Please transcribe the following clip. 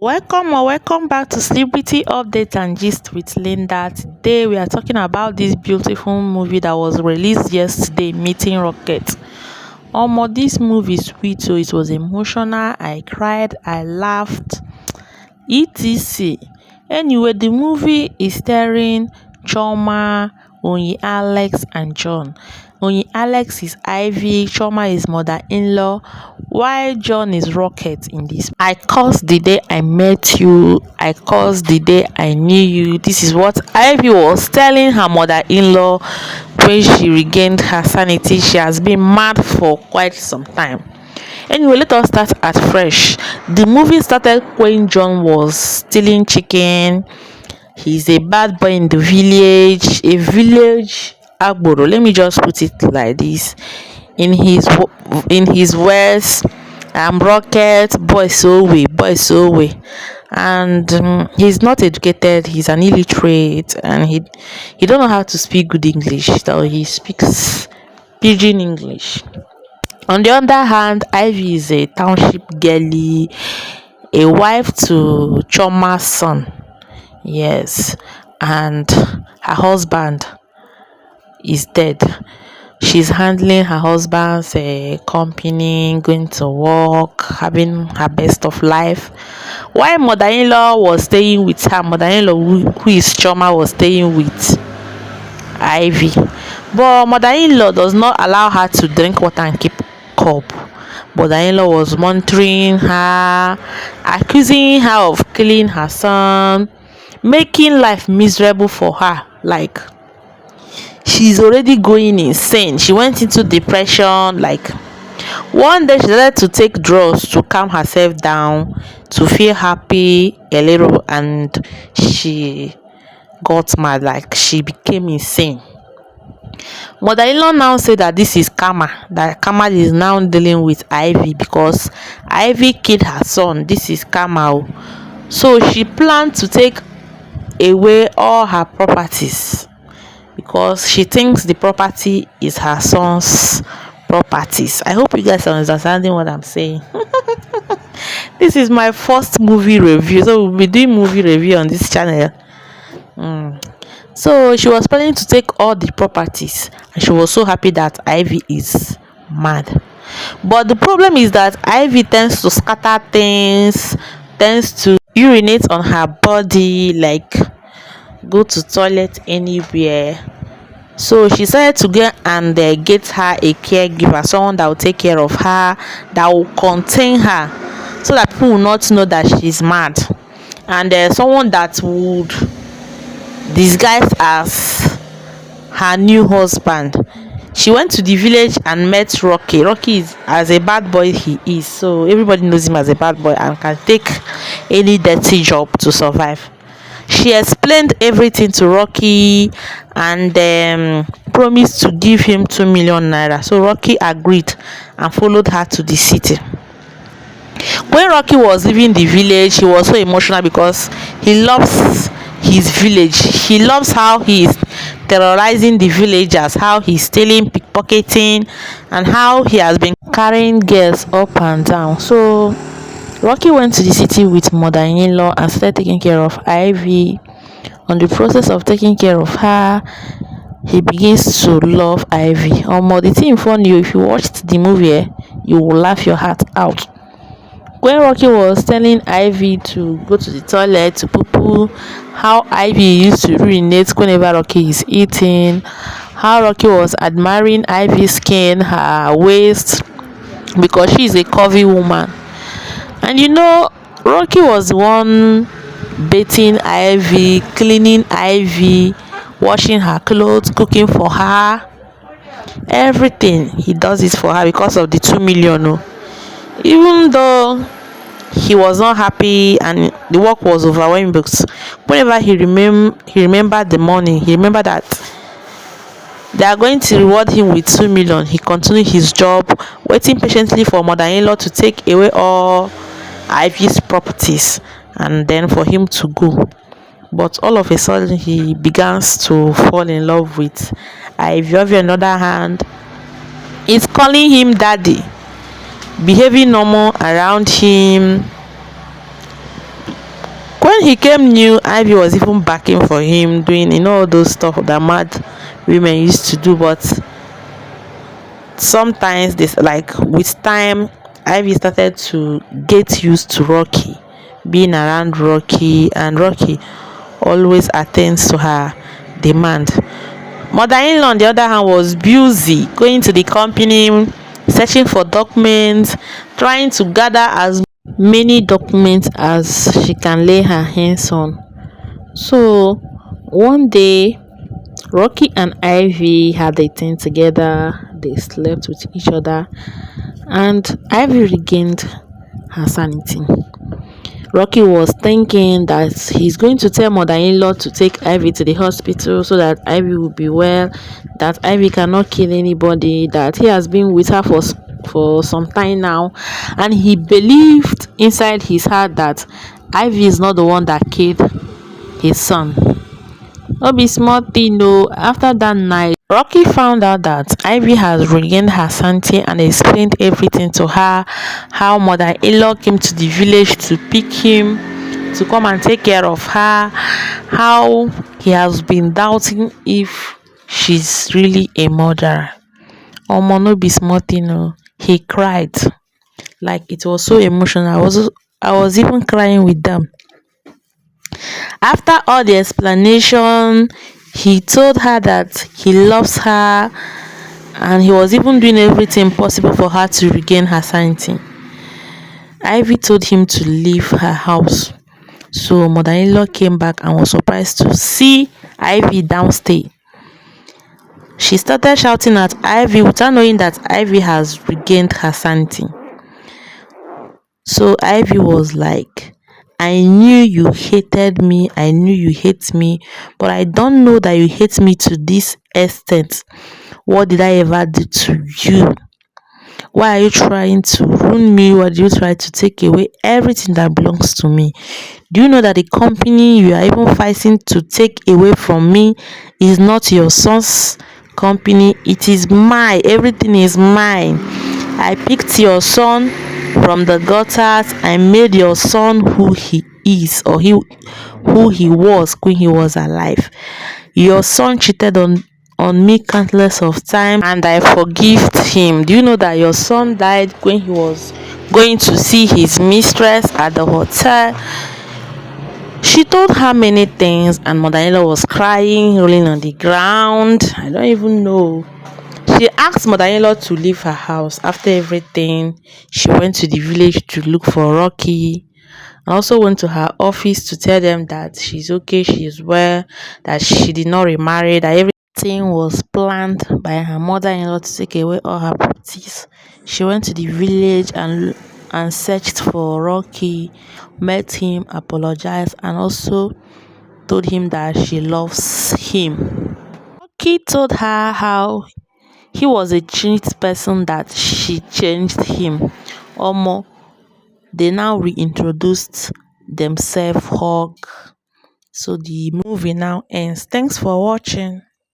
Welcome or welcome back to Celebrity Update and Gist with Linda. Today we are talking about this beautiful movie that was released yesterday, Meeting Rocket. This movie is sweet, so it was emotional. I cried, I laughed, etc. Anyway, the movie is starring CHIOMA, Onyi Alex, and John. Onyi Alex is Ivy, CHIOMA is mother-in-law, while John is Rocket in this. I cursed the day I met you, I cursed the day I knew you. This is what Ivy was telling her mother-in-law when she regained her sanity. She has been mad for quite some time. Anyway, let us start at fresh. The movie started when John was stealing chicken. He's a bad boy in the village, a village agboro. Let me just put it like this. In his words, I'm Rocket, boy so way, boy so way. And he's not educated, he's an illiterate, and he don't know how to speak good English, so he speaks pidgin English. On the other hand, Ivy is a township girlie, a wife to Choma's son. Yes, and her husband is dead. She's handling her husband's company, going to work, having her best of life. While mother-in-law was staying with her, mother-in-law who is Choma was staying with Ivy. But mother-in-law does not allow her to drink water and keep cup. Mother-in-law was monitoring her, accusing her of killing her son, making life miserable for her. Like, she's already going insane. She went into depression. Like, one day she started to take drugs to calm herself down, to feel happy a little, and she got mad. Like, she became insane. Mother-in-law now said that this is karma, that karma is now dealing with Ivy because Ivy killed her son. This is karma. So she planned to take away all her properties because she thinks the property is her son's properties. I hope you guys are understanding what I'm saying. This is my first movie review, so we'll be doing movie review on this channel. So she was planning to take all the properties, and she was so happy that Ivy is mad. But the problem is that Ivy tends to scatter things, tends to urinate on her body, like go to toilet anywhere. So she decided to go and get her a caregiver, someone that will take care of her, that will contain her, so that people will not know that she's mad, and someone that would disguise as her new husband. She went to the village and met Rocky. Rocky is, as a bad boy he is, so everybody knows him as a bad boy and can take any dirty job to survive. She explained everything to Rocky and promised to give him 2 million naira. So Rocky agreed and followed her to the city. When Rocky was leaving the village, he was so emotional because he loves his village. He loves how he is terrorizing the villagers, how he's stealing, pickpocketing, and how he has been carrying girls up and down. So Rocky went to the city with mother-in-law and started taking care of Ivy. On the process of taking care of her, he begins to love Ivy. The thing funny, if you watched the movie, you will laugh your heart out. When Rocky was telling Ivy to go to the toilet to poo, how Ivy used to urinate whenever Rocky is eating, how Rocky was admiring Ivy's skin, her waist, because she is a curvy woman. And Rocky was the one bathing Ivy, cleaning Ivy, washing her clothes, cooking for her. Everything he does is for her because of the 2 million. Even though he was not happy and the work was overwhelming, because whenever he remembered the money, he remembered that they are going to reward him with 2 million. He continued his job, waiting patiently for mother-in-law to take away all Ivy's properties and then for him to go. But all of a sudden he begins to fall in love with Ivy. On the other hand, is calling him daddy, behaving normal around him, When he came new, Ivy was even backing for him, doing all those stuff that mad women used to do. But sometimes this, like, with time, Ivy started to get used to Rocky, being around Rocky, and Rocky always attends to her demand. Mother-in-law, on the other hand, was busy going to the company, searching for documents, trying to gather as many documents as she can lay her hands on. So one day, Rocky and Ivy had a thing together. They slept with each other, and Ivy regained her sanity. Rocky was thinking that he's going to tell mother-in-law to take Ivy to the hospital so that Ivy will be well, that Ivy cannot kill anybody, that he has been with her for some time now, and he believed inside his heart that Ivy is not the one that killed his son. No be small thing o. After that night, Rocky found out that Ivy has regained her sanity and explained everything to her. How mother-in-law came to the village to pick him, to come and take care of her. How he has been doubting if she's really a murderer. Omo, no be small thing o. He cried. Like, it was so emotional. I was even crying with them. After all the explanation, he told her that he loves her, and he was even doing everything possible for her to regain her sanity. Ivy told him to leave her house. So mother-in-law came back and was surprised to see Ivy downstairs. She started shouting at Ivy without knowing that Ivy has regained her sanity. So Ivy was like, I knew you hated me, I knew you hate me, but I don't know that you hate me to this extent. What did I ever do to you? Why are you trying to ruin me? Why do you try to take away everything that belongs to me? Do you know that the company you are even fighting to take away from me is not your son's company? It is mine. Everything is mine. I picked your son from the gutters. I made your son who he is, or who he was when he was alive. Your son cheated on me countless of times, and I forgive him. Do you know that your son died when he was going to see his mistress at the hotel? She told her many things, and mother-in-law was crying, rolling on the ground. I don't even know. She asked mother-in-law to leave her house. After everything, she went to the village to look for Rocky, and also went to her office to tell them that she's okay, she is well, that she did not remarry, that everything was planned by her mother-in-law to take away all her properties. She went to the village and searched for Rocky, met him, apologized, and also told him that she loves him. Rocky told her how he was a changed person, that she changed him. Omo, they now reintroduced themselves, hug. So the movie now ends. Thanks for watching.